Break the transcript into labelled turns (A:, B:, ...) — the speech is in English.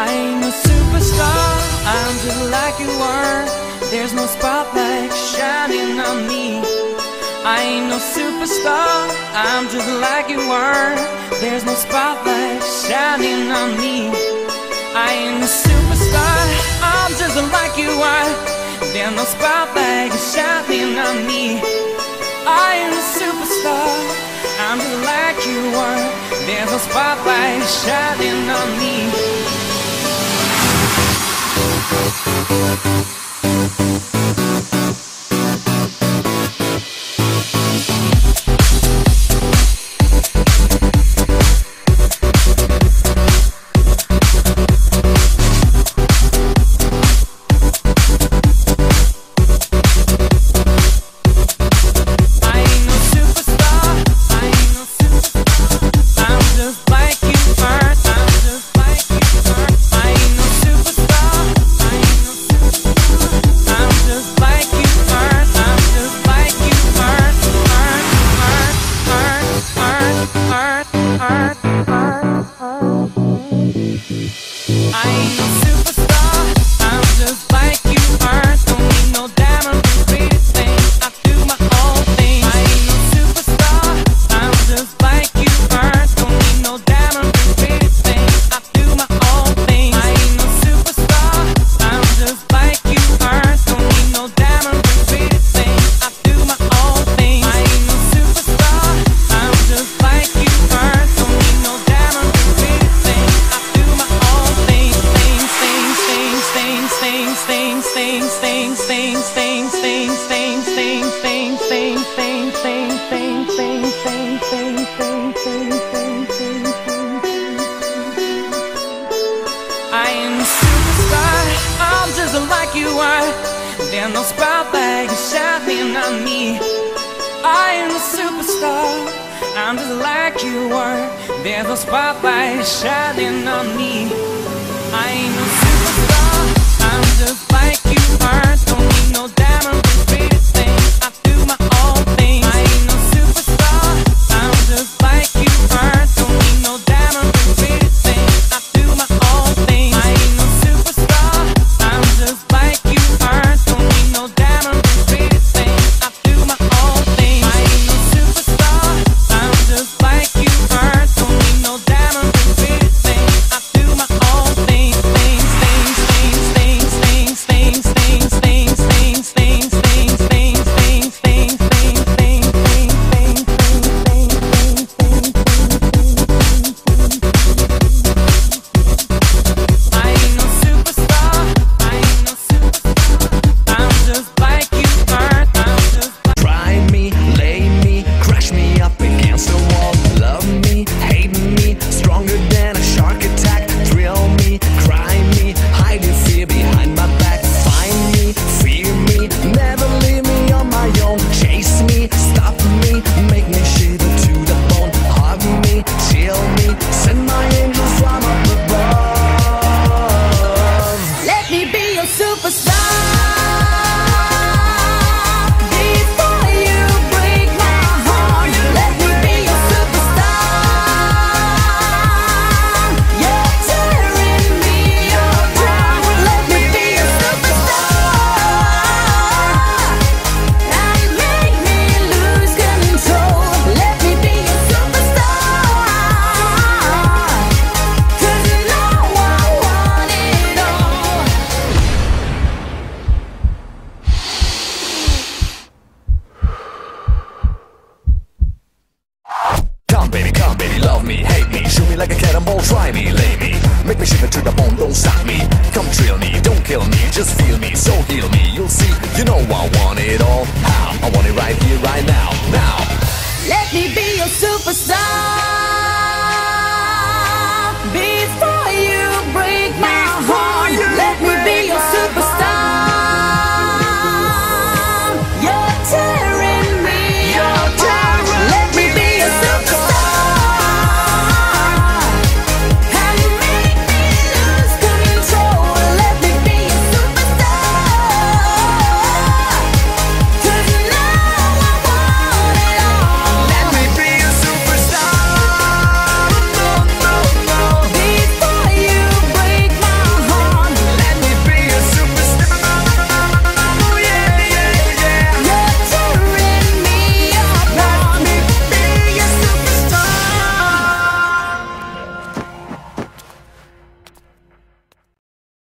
A: I ain't no superstar, I'm just like you are. There's no spotlight shining on me. I ain't no superstar, I'm just like you are. There's no spotlight shining on me. I ain't no superstar, I'm just like you are. There's no spotlight shining on me. I ain't a superstar, I'm just like you are. There's no spotlight shining on me. There's no spotlight shining on me. I am a superstar, I'm just like you are. There's no spotlight shining on me. I ain't no superstar, I'm just like you are. Don't need no diamond and pretty things, I do my own thing. I ain't no superstar, I'm just like you are. Don't need no diamond and pretty things, I do my own thing. I ain't no superstar, I'm just like you are. Don't need no diamond and pretty things, I do my own thing. I ain't no superstar, I'm just like you are. Don't need no diamond and pretty things, I do my own thing.
B: like a cannonball, try me, lay me, make me shiver to the bone, don't stop me. Come drill me, don't kill me, just feel me, so heal me. You'll see, you know I want it all. How? I want it right here, right now, now.
C: Let me be your superstar.